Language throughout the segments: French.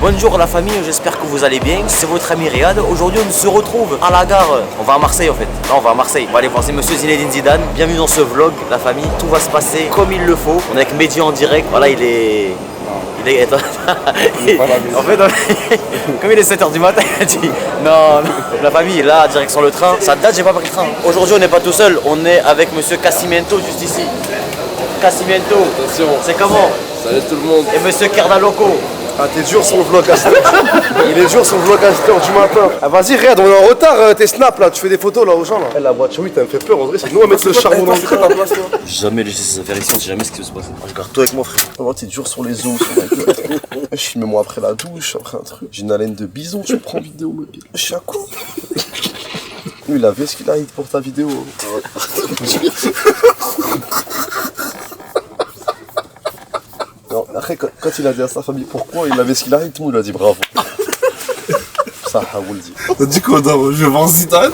Bonjour la famille, j'espère que vous allez bien. C'est votre ami Riyad. Aujourd'hui on se retrouve à la gare. On va à Marseille en fait. Non, on va à Marseille. On va aller voir monsieur Zinedine Zidane. Bienvenue dans ce vlog, la famille. Tout va se passer comme il le faut. On est avec Mehdi en direct. Voilà, il est... Attends. En fait, comme il est 7h du matin, il a dit non, la famille est là, direction le train. Ça date, j'ai pas pris le train. Aujourd'hui, on n'est pas tout seul, on est avec monsieur Cassimento juste ici. Cassimento, c'est comment? Salut tout le monde. Et monsieur Kerdaloco. Ah, t'es dur sur le vlog à 7h. Il est dur sur le vlog à 7h du matin. Ah, vas-y, regarde, on est en retard, tes snaps là, tu fais des photos là aux gens là. La voiture, oui, t'as me fait peur, en vrai, c'est nous à mettre le charbon dans le train. J'ai jamais laissé ces affaires ici, on sait jamais ce qui va se passer. Je garde tout avec moi, frère. Oh, t'es dur sur les os, sur la gueule. Je filme moi après la douche, après un truc. J'ai une haleine de bison, tu me prends vidéo, mec. Je suis à quoi? Lui, il avait ce qu'il a hit pour ta vidéo. Non, après, quand il a dit à sa famille pourquoi il avait ce qu'il a hit, tout le monde lui a dit bravo. Ça, Haoul dit. T'as dit quoi, je vais voir Zidane?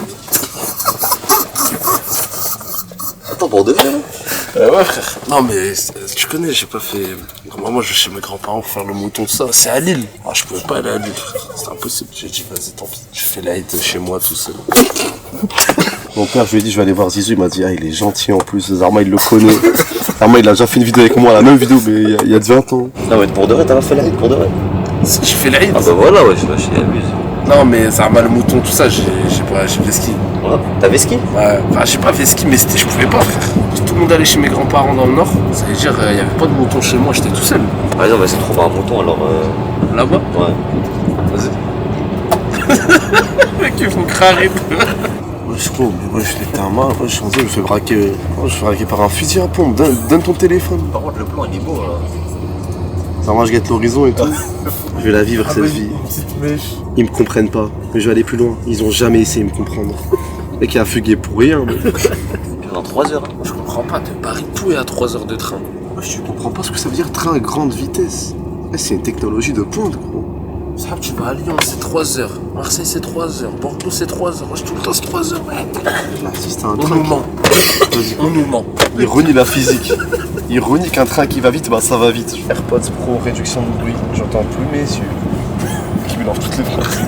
Attends, pour deux Ouais frère. Non mais tu connais, j'ai pas fait... Moi je vais chez mes grands-parents pour faire le mouton de ça. C'est à Lille. Ah, je pouvais pas aller à Lille frère. C'était impossible. J'ai dit vas-y tant pis. Je fais la hit chez moi tout seul. Mon père, je lui ai dit je vais aller voir Zizou, il m'a dit ah il est gentil en plus, Zarma il le connaît. Zarma il a déjà fait une vidéo avec moi, la même vidéo mais il y a 20 ans. Non mais pour de vrai, t'as pas fait la hit pour de vrai. Je fais la hit. Ah bah voilà, ouais, je suis abusé. Non mais Zarma le mouton tout ça, j'ai fait ski. Ouais. T'avais ski? Ouais, enfin j'ai pas fait ski mais je pouvais pas frère. Tout le monde allait chez mes grands-parents dans le nord, ça veut dire il y avait pas de mouton chez moi, j'étais tout seul. Par exemple, on va essayer de trouver un mouton alors. Là-bas? Ouais. Vas-y. Mec, ils font crarer. Ouais, je crois, mais moi je l'étais un mal, je suis en train de me faire braquer. Je me fais braquer par un fusil à pompe, donne ton téléphone. Par contre, le plan il est beau là. Ça va, je guette l'horizon et tout. Je vais la vivre cette vie. Ils me comprennent pas, mais je vais aller plus loin. Ils ont jamais essayé de me comprendre. Et qui a fugué pour rien. Mais... Dans 3 heures. Je comprends pas, de Paris tout est à 3 heures de train. Moi, je comprends pas ce que ça veut dire train à grande vitesse. C'est une technologie de pointe, gros. Ça, tu vas à Lyon, c'est 3 heures. Marseille, c'est 3 heures. Bordeaux, c'est 3 heures. Moi, tout le temps, c'est 3 heures, ouais. C'est un On train nous ment. On nous ment. Il renie la physique. Il renie qu'un train qui va vite, bah ça va vite. AirPods Pro, réduction de bruit. J'entends plus mes yeux. Qui mélange toutes les phrases.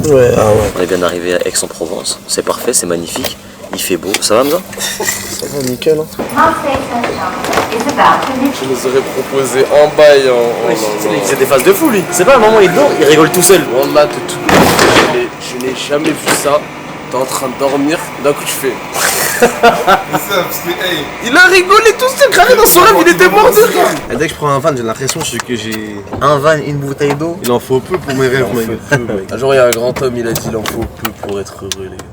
Ouais, ah ouais. On est bien arrivé à Aix-en-Provence. C'est parfait, c'est magnifique. Il fait beau. Ça va, Hamza? Ça va nickel. Hein. Je nous aurais proposé en bail, Il faisait des phases de fou, lui. C'est pas un moment, il dort, il rigole tout seul. Wallah, de toute je n'ai jamais vu ça. T'es en train de dormir, d'un coup tu fais. Il a rigolé tout seul, carré dans son rêve, il était mort de rire. Et dès que je prends un van, j'ai l'impression que j'ai... Un van, une bouteille d'eau. Il en faut peu pour mes rêves, mec. Un jour, il y a un grand homme, il a dit il en faut peu pour être heureux, les gars.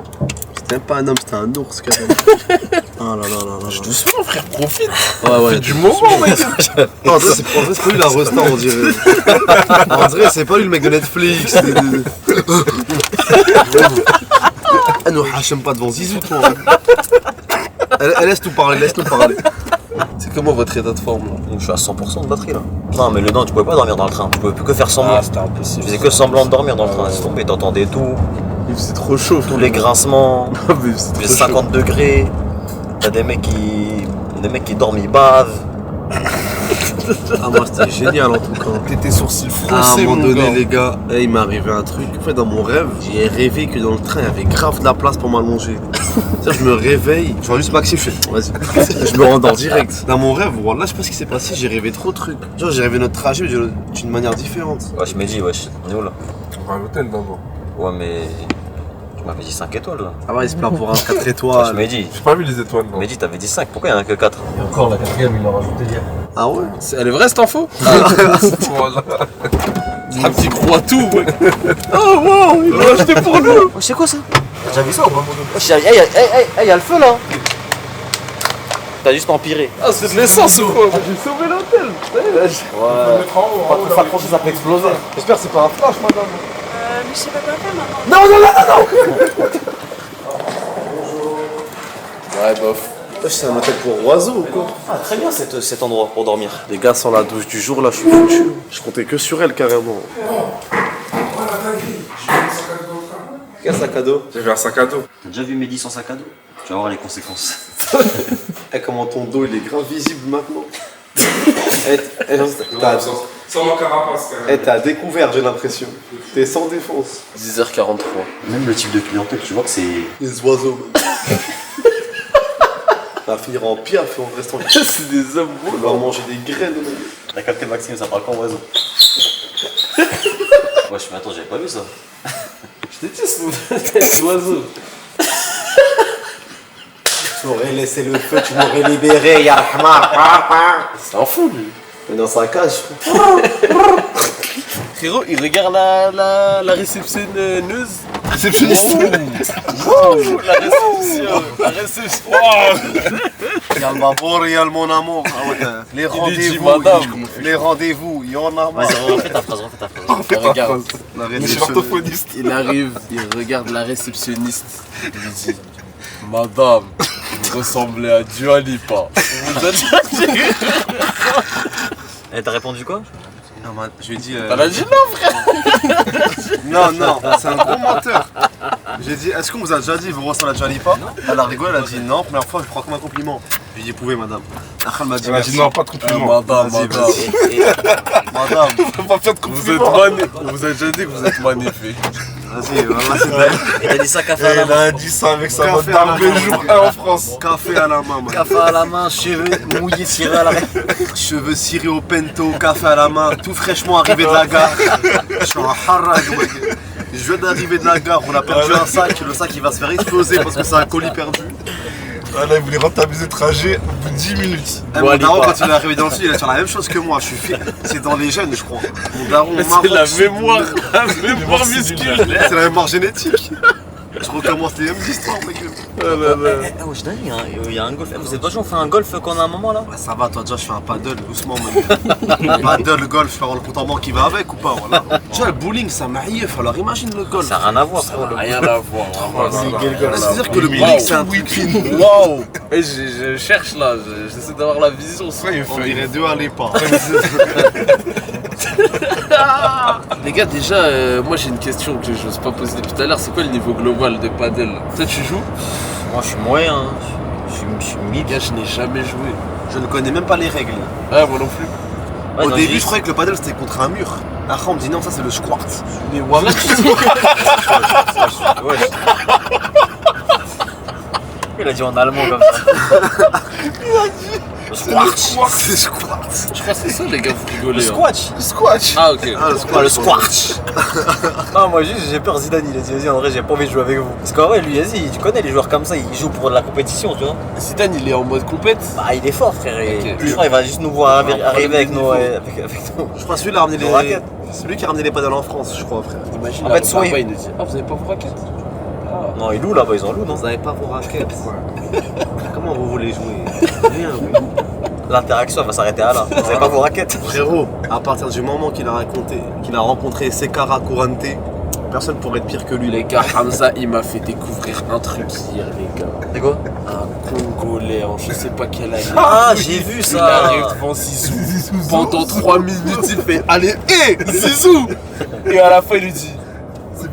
C'était pas un homme, c'était un ours, quand même. Oh là là là là. Doucement, frère, profite. Ouais, du moment, mec. Non, en vrai, c'est pas lui la resta, on dirait. En vrai, c'est pas lui le mec de Netflix. Elle nous hachème pas devant Zizou, toi. Elle laisse nous parler, laisse nous parler. C'est comment votre état de forme là? Donc je suis à 100% de batterie là. Non mais le dent, tu pouvais pas dormir dans le train. Tu pouvais plus que faire semblant. Ah, c'était impossible. Je faisais que semblant de dormir dans le train. C'est tombé, t'entendais tout. C'est trop chaud. Tous les grincements. C'est J'ai 50 degrés. T'as des mecs qui dorment, ils bavent. Ah, moi c'était génial en tout cas. Tes sourcils À un froncés, moment mon donné, gars. les gars, il m'est arrivé un truc. En fait, dans mon rêve, j'ai rêvé que dans le train, il y avait grave de la place pour m'allonger. Je me réveille, je vois juste Maxime, je fais vas-y. Je me rendors direct. Dans mon rêve, voilà, je sais pas ce qui s'est passé, j'ai rêvé trop de trucs. Genre, j'ai rêvé notre trajet, mais d'une manière différente. Wesh, Mehdi, wesh. On est où là? On va à l'hôtel d'abord. Ouais, mais. Tu m'avais dit 5 étoiles là. Ah ouais, il se plaint pour un 4 Wesh, étoiles. Mehdi. J'ai pas vu les étoiles, non. Mehdi, t'avais dit 5. Pourquoi il y en a que 4? Et encore la 4ème, il l'a rajouté hier. Ah ouais? Elle est vraie cette info? Voilà. Un petit croix tout, mec. Oh wow, il l'a acheté pour nous. Wesh, c'est quoi ça? T'as déjà vu ça ou pas? Wesh, y'a le feu là. T'as juste empiré. Ah, c'est de l'essence ou quoi? J'ai sauvé l'hôtel. Ouais. Pas trop s'accrocher, ça peut exploser. J'espère que c'est pas un flash, madame. Mais je sais pas quoi faire maintenant. Ouais, bof. C'est un hôtel pour oiseaux ou quoi? Ah, très bien cet endroit pour dormir. Les gars, sans la douche du jour, là, je suis foutu. Je comptais que sur elle, carrément. Ok, Quel sac à dos? J'ai vu un sac à dos. T'as déjà vu Mehdi sans sac à dos? Tu vas voir les conséquences. Eh, comment ton dos il est grave visible maintenant. Sans mon carapace quand même. T'as découvert, j'ai l'impression. T'es sans défense. 10h43. Même le type de clientèle, tu vois que c'est... Les oiseaux. On va finir en piaf en restant. C'est des hommes On va manger des graines. T'as capté Maxime, ça parle comme oiseau. Wesh, mais attends, j'avais pas vu ça. Je t'ai dit, c'est des oiseaux. Tu m'aurais laissé le feu, tu m'aurais libéré, ya Rahman. C'est un fou lui. Mais dans sa cage. Frérot, il regarde la réceptionneuse. Réceptionniste. La réception. La réception. Y'a le babor, y'a le mon amour. Ah ouais, les dit rendez-vous. madame. Les rendez-vous, il y en a. Vas-y, refais ta phrase, refais ta phrase. Regarde. La Je suis orthophoniste. Il arrive, il regarde la réceptionniste. Il lui dit Madame, vous ressemblez à Dua Lipa. Vous êtes Eh, t'as répondu quoi? Non, je lui ai dit. Elle a dit non, frère. Non, c'est un gros menteur. J'ai dit, est-ce qu'on vous a déjà dit vous ressemblez à Dua Lipa? Elle a rigolé, elle a dit non, première fois je prends comme un compliment. Je lui ai dit, pouvez madame. Après elle m'a dit, Elle a dit non, pas de compliment. Madame, Vas-y, madame. Madame, Faut pas faire de compliment. On vous a déjà dit que vous êtes magnifique. vas-y, voilà, c'est vrai. Et t'as dit ça café à Et la elle main. a dit ça avec sa Café mode à la d'armée main. jour 1 en France. Café à la main, man. Café à la main, cheveux mouillés, cirés à la main. Cheveux cirés au pento, café à la main, tout fraîchement arrivé de la gare. Je suis en harag, mec. Je viens d'arriver de la gare, on a perdu un sac, le sac il va se faire exploser parce que c'est un colis perdu. Ah là, il voulait rentabiliser le trajet au bout de 10 minutes. Mon daron, quand il est arrivé dans le sud, il a fait la même chose que moi, je suis fier. C'est dans les gènes, je crois. Mon daron, C'est la mémoire musculaire. C'est la mémoire génétique. Je recommence les mêmes histoires, mec. Wesh, dingue, il y a un golf. Vous êtes pas chaud, on fait un golf qu'on a un moment là? Ouais, ça va, toi déjà, je fais un paddle doucement, man. Paddle, golf, je vais avoir le compte en banque qui va avec ou pas, voilà. Tu vois, le bowling, ça m'arrive, alors imagine le golf. Ça n'a rien à voir, frérot. Rien à voir. C'est-à-dire que le bowling, c'est un truc. Waouh. Je cherche là, j'essaie d'avoir la vision. On dirait deux à l'épaule. Les gars, déjà, moi j'ai une question que je n'ose pas poser depuis tout à l'heure. C'est quoi le niveau global de padel? Toi, tu joues? Moi, je suis moyen, hein. Je suis Les mid. gars, je n'ai jamais joué. Je ne connais même pas les règles. Ouais, moi non plus. Ouais, Au non, début, j'ai- je croyais que le paddle c'était contre un mur. Après, on me dit non, ça c'est le squat. Mais voilà, Ouais. Il a dit en allemand comme ça. Le squash. C'est squat. je crois que c'est ça, les gars, vous rigolez. Le hein. squash. Squash. Ah, ok. Ah, le Pas squat. le squash. Non, moi juste j'ai peur Zidane, il a dit vas-y en vrai j'ai pas envie de jouer avec vous. Parce qu'en vrai lui vas-y, tu connais les joueurs comme ça, ils jouent pour de la compétition tu vois. Zidane, il est en mode compète. Bah il est fort frère et Ok. je crois il va juste nous voir arriver avec nos... avec nous. Je crois celui qui a ramené Nos raquettes. C'est lui qui a ramené les paddles en France, je crois, frère. Imagine, En là, fait, soit là-bas, il- il nous dit ah, vous avez pas vos raquettes? Non ils louent là-bas, ils en louent non. Vous n'avez pas vos raquettes. Comment vous voulez jouer? Rien, oui. L'interaction elle va s'arrêter à là. Vous avez pas vos raquettes. Frérot, à partir du moment qu'il a raconté, qu'il a rencontré Sekara Kurante, personne pourrait être pire que lui. Les gars, Hamza, il m'a fait découvrir un truc hier, les gars. C'est quoi? Un Congolais, en je sais pas quelle année. Ah j'ai vu Il ça. arrive devant Zizou. Pendant 3 minutes, il fait allez, hé, Zizou. Et à la fin, il lui dit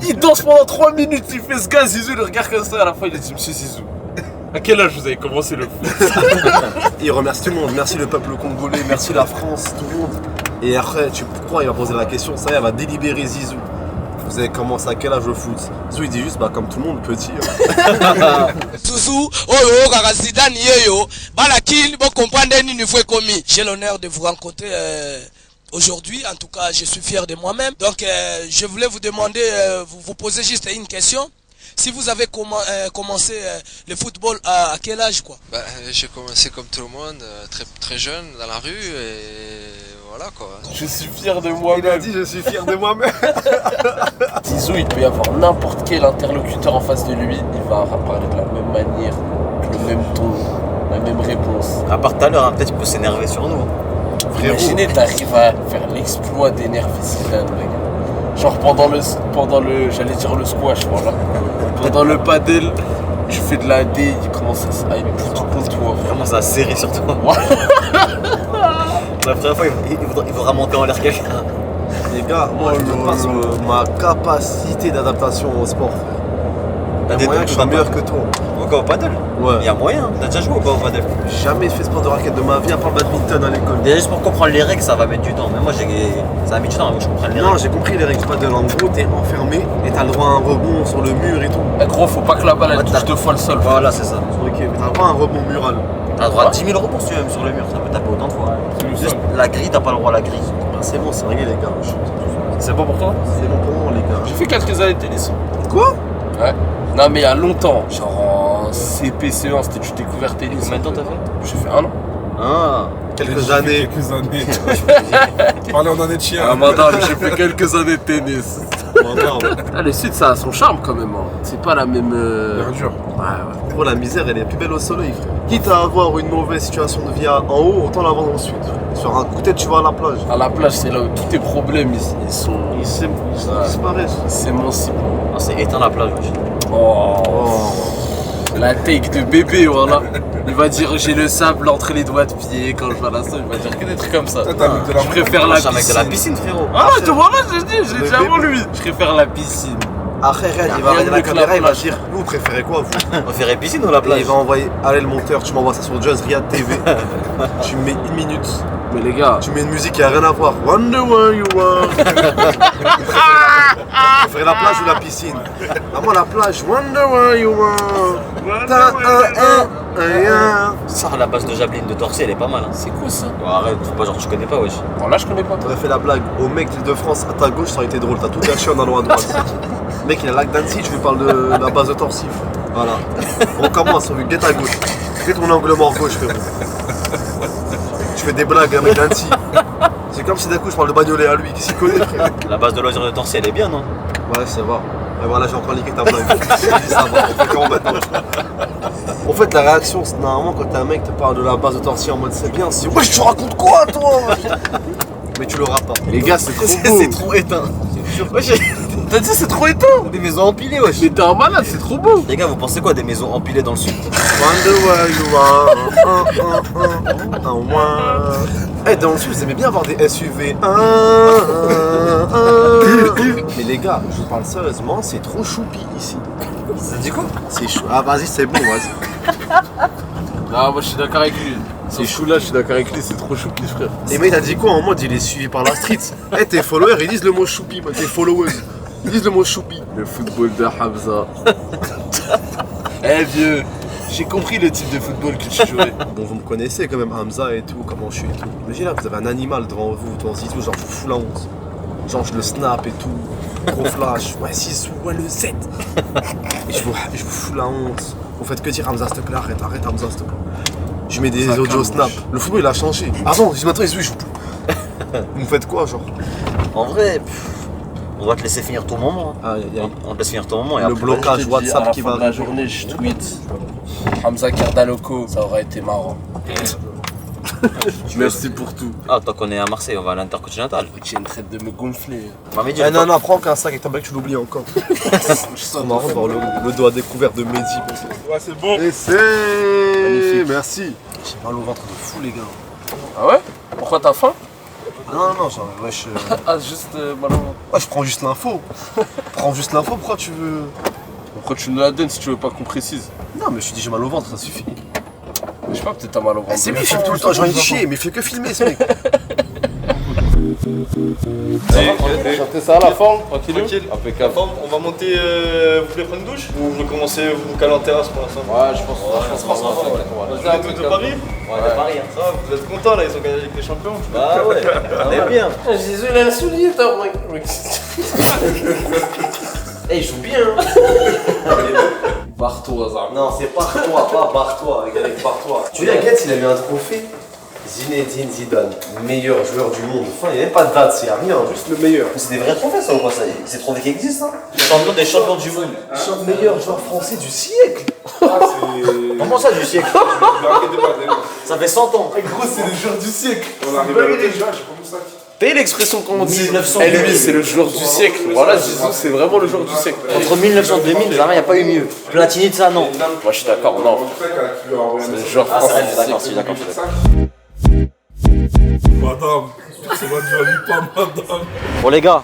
il danse pendant 3 minutes, il fait ce gars, Zizou, il le regarde comme ça. À la fin, il lui dit monsieur Zizou, à quel âge vous avez commencé le foot? Il remercie tout le monde, merci le peuple congolais, merci la France, tout le monde. Et après, tu crois, il va poser la question, ça y est, elle va délibérer Zizou. Vous avez commencé à quel âge le foot? Zizou il dit juste, bah comme tout le monde, petit. Hein. Susu, oyo, kaka Zidane yeyo, balaki, bon comprendre ni niveau commis. J'ai l'honneur de vous rencontrer aujourd'hui, en tout cas, je suis fier de moi-même. Donc, je voulais vous demander, vous poser juste une question. Si vous avez commencé le football à quel âge quoi? Bah, j'ai commencé comme tout le monde, très jeune, dans la rue, et voilà quoi. Je suis fier de Il a moi-même. dit, je suis fier de moi-même. Zizou, il peut y avoir n'importe quel interlocuteur en face de lui, il va parler de la même manière, le même ton, la même réponse. À part tout à l'heure, hein, peut-être qu'il peut s'énerver sur nous. Imaginez, t'arrives à faire l'exploit d'énerver Zidane, mec. Genre pendant le, j'allais dire le squash, voilà. Pendant le paddle, je fais de la D, il commence à être tout contre toi. Il commence à serrer sur toi. La première fois, il voudra monter en l'air quelqu'un. Les gars, moi je te passe ma capacité d'adaptation au sport. T'as des moyens que je sois meilleur que toi. Encore au paddle. Ouais. Il y a moyen. T'as déjà joué ou pas au paddle? Jamais fait sport de raquette de ma vie à part le badminton à l'école. Déjà juste pour comprendre les règles, ça va mettre du temps. Mais moi, ça a mis du temps avant que je comprenne les Non, règles. j'ai compris les règles du paddle. En gros, t'es enfermé et t'as le droit à un rebond sur le mur et tout. Eh, gros, faut pas que la balle elle Ouais, touche 2 fois le sol. Voilà, c'est ça. Ok, mais t'as le droit à un rebond mural. T'as le droit à 10 000 rebonds si tu veux, même sur le mur. Ça peut taper autant de fois. Juste la grille, t'as pas le droit à la grille. Bah, c'est bon, c'est réglé les gars. C'est bon pour toi? C'est bon pour moi les gars. J'ai fait quelques années de tennis. Quoi? Ouais. Non, mais il y a longtemps. Genre en CP1, c'était du découvert tennis. Combien de temps t'as fait? J'ai fait 1 an. Ah. Quelques années. Quelques années. Parler en année de chien. Ah, madame, j'ai fait quelques années de tennis. Regarde. Ah, le sud, ça a son charme quand même. Hein. C'est pas la même. Verdure. Ouais. Gros, la misère, elle est plus belle au soleil, frère. Quitte à avoir une mauvaise situation de vie en haut, autant l'avoir dans le sud. Sur un coup de tête, tu vas à la plage. À la plage, c'est là où tous tes problèmes ils sont. Ils disparaissent. s'émancipent. Ah, c'est éteint la plage, wesh. Oh. Oh. La take de bébé, voilà. Il va dire j'ai le sable entre les doigts de pied quand je vois la sol. Il va dire que des trucs comme ça. Toi, t'as mis de la Je préfère la Je suis un mec de la piscine. piscine, frérot. Ah, je te vois là, je dis, j'ai Le déjà avant bébé. lui. Je préfère la piscine. Après, regarde, il va rien regarder de la que la caméra, il va plage. dire vous préférez quoi vous? On préférait piscine ou la Et plage? il va envoyer, allez le monteur, tu m'envoies ça sur Just Riyad TV. Tu mets 1 minute, Mais les gars, tu mets une musique qui a rien à voir. Wonder where you are. Tu préfères la plage ou la piscine? Ah, moi la plage, wonder where you are. T'as un. Ça, la base de javeline de Torcy, elle est pas mal. Hein. c'est quoi ça? Bon, arrête, faut pas genre tu connais pas, wesh. Bon, là, je connais pas. T'aurais fait la blague au mec d'Île-de-France à ta gauche, ça aurait été drôle. T'as tout gâché en allant à droite. Le mec, il a lac d'Annecy, tu lui parles de la base de Torcy. Voilà. On commence, on veut guette à gauche. Fais ton angle mort gauche, frérot. Tu fais des blagues, un mec d'Annecy. C'est comme si d'un coup je parle de Bagnolet à lui, qui s'y connaît, frère. La base de loisir de Torcy, elle est bien, non? Ouais, ça va. Et voilà, j'ai encore niqué ta blague. Ça va, on fait comment maintenant? En fait, la réaction, c'est normalement quand un mec te parle de la base de Torcy en mode c'est bien, c'est wesh, tu racontes quoi, toi? Mais tu l'auras pas. Les gars, c'est trop beau. C'est trop éteint. Wesh, T'as dit, c'est trop éteint. des maisons empilées, wesh. Mais t'es un malade, c'est trop beau. Les gars, vous pensez quoi des maisons empilées dans le sud? Wonder where you are. Eh, dans le sud, vous aimez bien avoir des SUV. Mais les gars, je vous parle sérieusement, c'est trop choupi ici. Ça dit quoi? C'est chou. Ah, vas-y, c'est bon, vas-y. Non, moi, je suis d'accord avec lui. C'est chou là, je suis d'accord avec lui, c'est trop choupi, frère. Et mais t'as dit quoi en mode il est suivi par la street? Eh, tes followers ils disent le mot choupi, tes followers ils disent le mot choupi. Le football de Hamza. Eh vieux, j'ai compris le type de football que tu jouais. Bon, vous me connaissez quand même, Hamza et tout, comment je suis et tout. Imaginez là, vous avez un animal devant vous, devant Zizou, genre je vous fous la honte. Genre je le snap et tout, gros flash, ouais Zizou, ouais le Z. Et je vous fous la honte. Vous faites que dire Hamza s'il te plaît, arrête Hamza s'il te plaît. Je mets des audios snap. Le football il a changé. Avant, maintenant il joue plus. Vous me faites quoi genre? En vrai, on va te laisser finir ton moment. Hein. Ah, y a On te laisse finir ton moment et le après, blocage Je te dis, WhatsApp à la qui fin va de la arriver. journée, je tweet Hamza Kardaloko, ça aurait été marrant. Merci pour tout. Ah, tant qu'on est à Marseille, on va à l'Intercontinental. Tu es en train de me gonfler. Mamedi, Eh non, prends qu'un sac avec ta blague, tu l'oublies encore. C'est marrant de voir le doigt découvert de Mehdi. Ouais, c'est bon. Et c'est. Magnifique. Merci. J'ai mal au ventre de fou, les gars. Ah ouais? Pourquoi t'as faim? Ah non, genre, wesh. Ah, juste malin. Ouais, je prends juste l'info. Prends juste l'info, pourquoi tu veux. Pourquoi tu nous la donnes si tu veux pas qu'on précise? Non, mais je te dis, j'ai mal au ventre, ça suffit. Je sais pas, peut-être t'as mal au ventre. C'est lui, il filme tout le temps, j'ai envie de chier, mais il fait que filmer ce mec. Chantez ça à la forme, tranquille. Impeccable. On va monter, vous voulez prendre une douche? Ou vous commencez, vous calez en terrasse pour l'instant? Ouais, je pense Vous êtes tous de Paris? Ouais, de Paris. Hein. Ça va, vous êtes contents là, ils ont gagné avec les champions? Bah ouais, on est bien. Jésus, il a un soulier, t'as Eh, il joue bien. Barre-toi, Zara. Non, c'est par-toi, pas barre-toi, avec par-toi. Tu vois, Getz, il a eu un trophée. Zinedine Zidane, meilleur joueur du monde. Enfin, il n'y avait pas de date, c'est rien, juste le meilleur. Mais c'est des vrais trophées ça ou quoi ça? C'est des trophées qui existent hein? Champion des champions du monde. Meilleur joueur français du siècle. Comment ça du siècle? Ça fait 100 ans. Gros, c'est le joueur du siècle. On arrive à l'hôtel, j'ai pas mon sac. Payez l'expression qu'on dit. 1900. Et lui, c'est le joueur du siècle. Voilà, Zizou, c'est vraiment le joueur du siècle. Entre 1900 et 2000, il n'y a pas eu mieux. Platini de ça, non. Moi, je suis d'accord, non. C'est le joueur Ah, français c'est du d'accord, siècle. je suis d'accord. Madame, c'est votre jolie pas, madame. Bon les gars,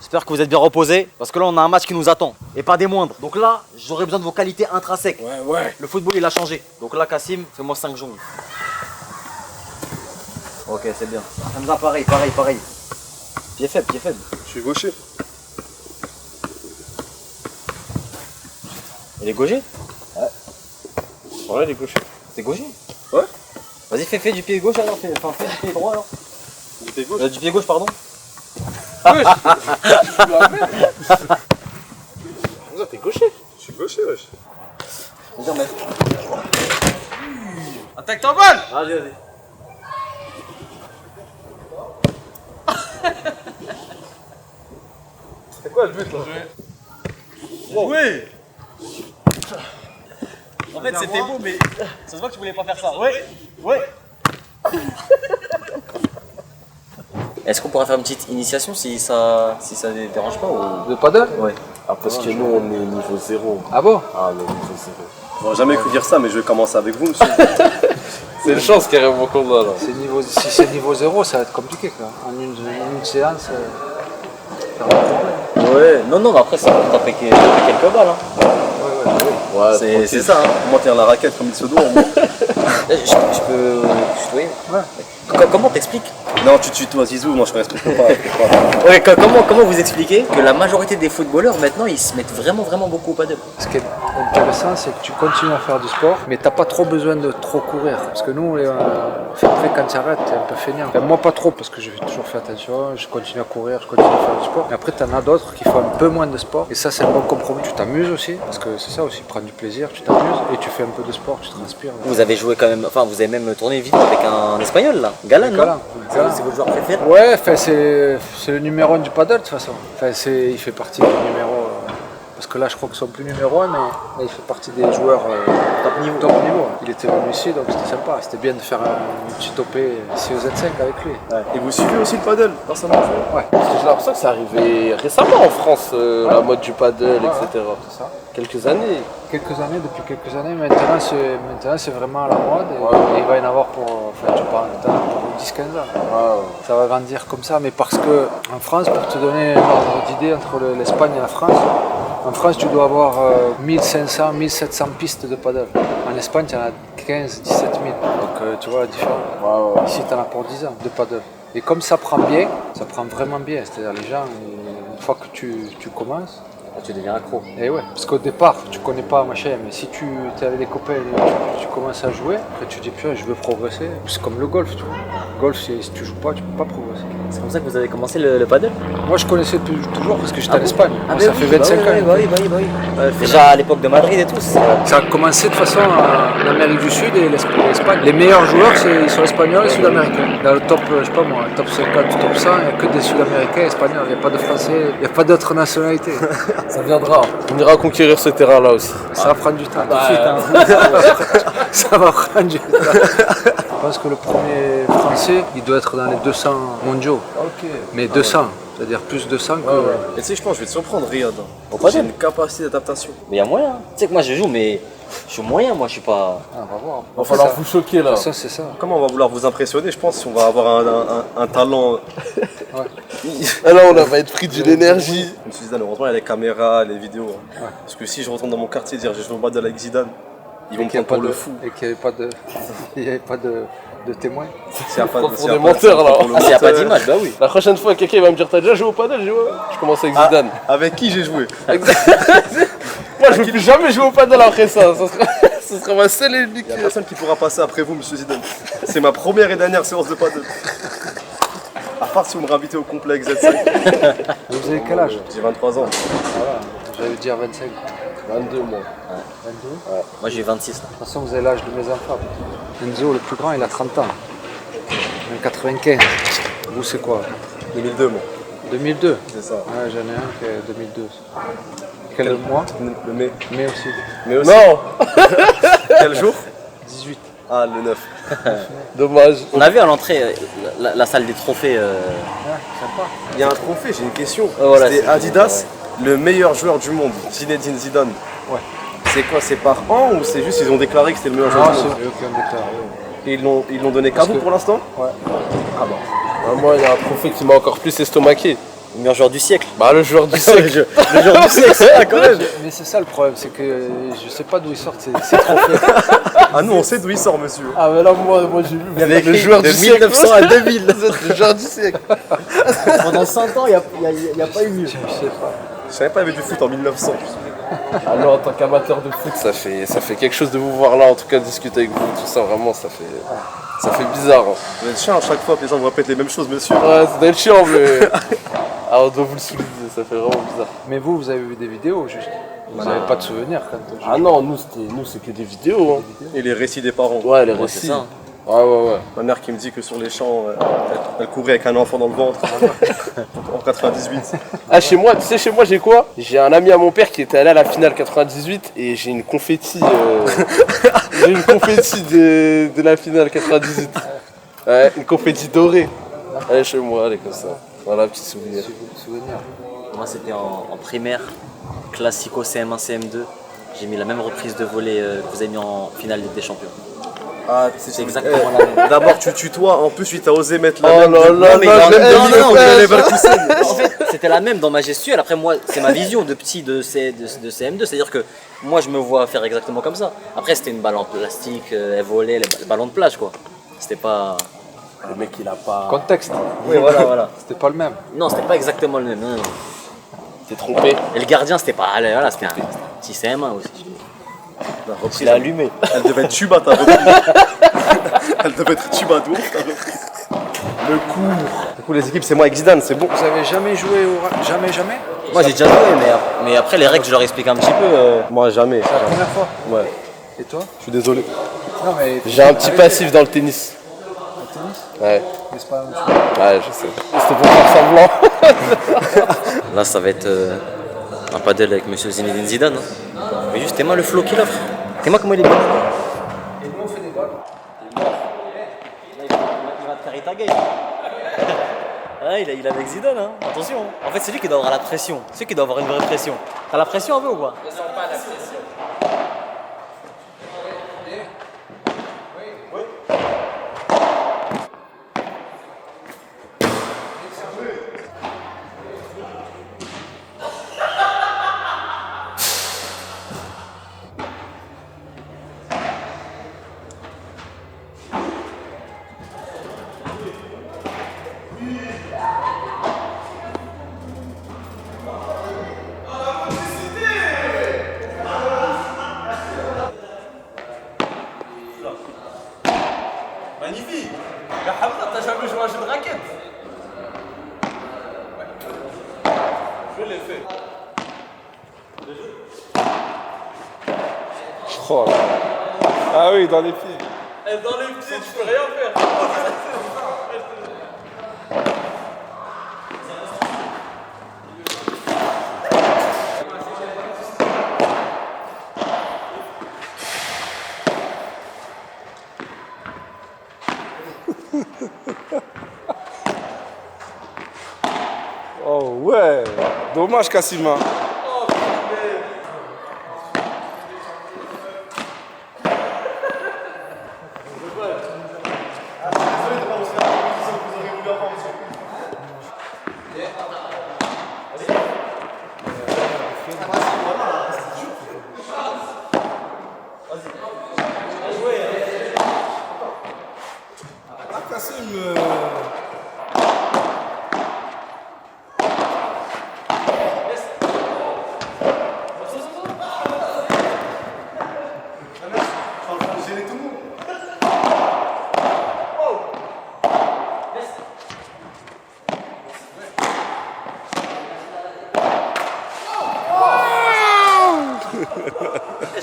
J'espère que vous êtes bien reposés, parce que là on a un match qui nous attend, et pas des moindres. Donc là, j'aurais besoin de vos qualités intrinsèques. Ouais. Le football il a changé. Donc là, Kassim, fais-moi 5 jongles. Ok, c'est bien. Hamza, pareil. Pied faible. Je suis gaucher. Il est gaucher? Ouais, il est gaucher. C'est gaucher? Ouais. Vas-y, fais du pied gauche alors, fais du pied droit alors. Du pied gauche. Du pied gauche, pardon. Hamza, t'es gaucher. Je suis gaucher, wesh. Vas-y, on met. Attaque ton balle. Vas-y. C'est quoi le but là? Oui. En fait, c'était beau, mais ça se voit que tu voulais pas faire ça. Ouais. Est-ce qu'on pourrait faire une petite initiation si ça ne dérange pas ou... De paddle? Ouais. Ah, parce que nous, on est niveau 0. Ah bon? Ah, le niveau 0. Je n'aurais jamais cru dire ça, mais je vais commencer avec vous, monsieur. C'est une chance carrément qu'on a là. Si c'est niveau 0, ça va être compliqué quoi. En une séance, ça va être problème. Ouais, non, mais après, ça va taper quelques balles. Hein. Ouais, c'est ça. Hein. Comment tenir la raquette comme il se doit, au moins. Je peux tutoyer? Ouais. Comment t'expliques? Non, tu tutoies Zizou, moi je respecte pas. Ouais, comment vous expliquez que la majorité des footballeurs maintenant ils se mettent vraiment beaucoup au paddle? Ce qui est intéressant, c'est que tu continues à faire du sport, mais t'as pas trop besoin de trop courir. Parce que nous, après, quand tu arrêtes, t'es un peu feignant. Enfin, moi, pas trop, parce que j'ai toujours fait attention, je continue à courir, je continue à faire du sport. Mais après, t'en as d'autres qui font un peu moins de sport. Et ça, c'est un bon compromis. Tu t'amuses aussi, parce que c'est ça aussi, prendre du plaisir, tu t'amuses et tu fais un peu de sport, tu transpires. Vous avez joué quand même, enfin vous avez même tourné une vidéo avec un espagnol là, Galan, non? Galan. C'est votre joueur préféré? Ouais, c'est le numéro 1 du paddle de toute façon. Enfin, il fait partie du numéro. Parce que là, je crois qu'ils sont plus numéro 1, mais il fait partie des joueurs top niveau. Il était venu ici, donc c'était sympa. C'était bien de faire un petit topé ici au Z5 avec lui. Et vous suivez aussi le paddle, personnellement? Ouais. Parce que j'ai l'impression que c'est arrivé récemment en France, la mode du paddle, etc. C'est ça. Quelques années. Depuis quelques années, maintenant c'est vraiment à la mode. Et il va y en avoir pour 10-15 ans. Ça va grandir comme ça, mais parce que en France, pour te donner un ordre d'idée entre l'Espagne et la France, en France, tu dois avoir 1500, 1700 pistes de paddle. En Espagne, tu en as 15, 17 000. Donc tu vois la différence. Ici, tu en as pour 10 ans de paddle. Et comme ça prend bien, ça prend vraiment bien. C'est-à-dire les gens, une fois que tu commences, Tu deviens accro. et ouais, parce qu'au départ, tu connais pas machin, mais si tu es avec des copains et tu commences à jouer, après tu dis putain, je veux progresser. C'est comme le golf, tu vois. Le golf, si tu joues pas, tu peux pas progresser. C'est comme ça que vous avez commencé le paddle? Moi, je connaissais toujours parce que j'étais Ah en bon? Espagne. Ah Moi, ben ça oui, fait 25 bah ans. oui. Déjà à l'époque de Madrid et tout. Ça a commencé de façon en Amérique du Sud et l'Espagne. Les meilleurs joueurs, ils sont espagnols et sud-américains. Dans le top, je sais pas moi, top 50, top 100, il n'y a que des sud-américains et espagnols. Il n'y a pas de français, il n'y a pas d'autres nationalités. Ça viendra. On ira conquérir ce terrain-là aussi. Ça va prendre du temps. Ça va prendre du temps. Je pense que le premier français, il doit être dans les 200 mondiaux. Mais 200, c'est-à-dire plus 200 que... Et tu sais, je pense que je vais te surprendre, Riyad. Au paddle? J'ai une capacité d'adaptation. Mais il y a moyen. Tu sais que moi je joue, mais je suis moyen, moi je suis pas. Ah, on va voir. Il va falloir vous choquer là. Ça, c'est ça. Comment on va vouloir vous impressionner? Je pense qu'on va avoir un talent. Et là, on va être pris d'une énergie. Je me suis dit, heureusement, il y a les caméras, les vidéos. Hein. Parce que si je retourne dans mon quartier dire j'ai joué au paddle avec Zidane, ils vont me prendre pour le fou. Et qu'il n'y avait pas de témoins. S'il y a pas de- Pour s'il y a des pas- menteurs, là. pour le Ah, s'il n'y a pas menteur. d'image, bah oui. La prochaine fois, quelqu'un va me dire t'as déjà joué au paddle? Je dis ouais. Je commence avec Zidane. Avec qui j'ai joué? Moi, je veux plus jamais jouer au paddle après ça. Ce sera ma seule et unique. Il n'y a personne qui pourra passer après vous, monsieur Zidane. C'est ma première et dernière séance de paddle. À part si vous me réinvitez au complexe Z5. Vous avez quel âge? J'ai 23 ans. Voilà, j'allais dire 25. 22 mois. 22. Moi j'ai 26 là. De toute façon, vous avez l'âge de mes enfants. Enzo, le plus grand, il a 30 ans. En 95. Vous, c'est quoi? 2002, moi. 2002. C'est ça. Ouais, j'en ai un qui est 2002. Quel mois? Le mai. Mai aussi. Mais aussi. Non. Quel jour? 18. Ah, le 9. Dommage. On a vu à l'entrée la salle des trophées. Sympa. Il y a un trophée, j'ai une question. voilà, C'était c'est- Adidas, le meilleur joueur du monde, Zinedine Zidane. Ouais. C'est quoi? C'est par an ou c'est juste ils ont déclaré que c'était le meilleur joueur Ah, du c'est monde? eux qui ont déclaré. Et ils l'ont donné qu'à Parce vous que- pour l'instant? Ouais. Moi, il y a un trophée qui m'a encore plus estomaqué. Meilleur joueur du siècle. Bah le joueur du siècle. Le joueur du siècle, c'est ça quand même. Mais c'est ça le problème, c'est que je sais pas d'où ils sortent ces trophées. Ah, nous, on sait d'où il sort, monsieur. Ah mais là moi j'ai vu. Il y avait le écrit joueur de du siècle. 1900 à 2000. Le joueur du siècle. Pendant 100 ans, il n'y a pas eu mieux. Je sais pas. Je savais pas qu'il y avait du foot en 1900. Alors en tant qu'amateur de foot, ça fait quelque chose de vous voir là, en tout cas discuter avec vous, tout ça vraiment ça fait bizarre. Hein. Vous êtes chiant à chaque fois que les gens vous répètent les mêmes choses, monsieur. Ouais, ça doit être chiant mais. Ah on doit vous le souligner, ça fait vraiment bizarre. Mais vous avez vu des vidéos juste. Vous n'avez pas de souvenirs quand Ah non, nous c'est que des vidéos. Hein. Et les récits des parents. Ouais, les Ouais, récits. c'est ça. Ouais. Ma mère qui me dit que sur les champs, elle courait avec un enfant dans le ventre en 98. Ah chez moi, tu sais chez moi j'ai quoi? J'ai un ami à mon père qui était allé à la finale 98 et j'ai une confetti j'ai une confetti de la finale 98. Ouais, une confetti dorée. Elle est chez moi, elle est comme ça. Voilà, petit souvenir. Moi, c'était en primaire, classico CM1, CM2. J'ai mis la même reprise de volley que vous avez mis en finale Ligue des Champions. Ah, C'est exactement la même. D'abord tu tutoies, en plus tu t'as osé mettre la Oh même. là là Non, mais là, dans- j'aime non, bien non, le les faire. En fait, c'était la même dans ma gestuelle. Après, moi, c'est ma vision de petit de CM2. C'est-à-dire que moi, je me vois faire exactement comme ça. Après, c'était une balle en plastique, elle volait, les ballons de plage, quoi. C'était pas. Le mec il a pas. Contexte. Oui, voilà. C'était pas le même. Non, c'était pas exactement le même. Non. T'es trompé. Et le gardien, c'était pas. Voilà, c'était un petit CM1 aussi. La reprise, il a allumé. Elle devait être tuba ta reprise. Elle devait être tuba d'où ta reprise. Le coup. Du coup les équipes c'est moi avec Zidane, c'est bon. Vous avez jamais joué Jamais Moi, j'ai déjà joué, mais après, les règles, je leur explique un petit peu. Moi jamais. C'est la première fois. Ouais, Et toi? je suis désolé. Non mais. J'ai un petit passif dans le tennis. Le tennis? Ouais, Mais c'est pas la même chose. ouais, je sais. C'était pour faire semblant. Là, ça va être un padel avec monsieur Zinedine Zidane. Hein. Mais juste, t'es moi le flow qu'il offre. T'es moi comment il est bon. Et nous on fait des balles. Il va te carrer ta game. Ah, il est avec Zidane, hein. Attention. En fait, c'est lui qui doit avoir la pression. C'est lui qui doit avoir une vraie pression. T'as la pression un peu ou quoi? Magnifique. Mais Hamza, t'as jamais joué à un jeu de raquette? Je l'ai fait. Oh là. Ah oui, dans les pieds. Et dans les pieds, tu peux rien faire. Oh ouais. Dommage Cassima.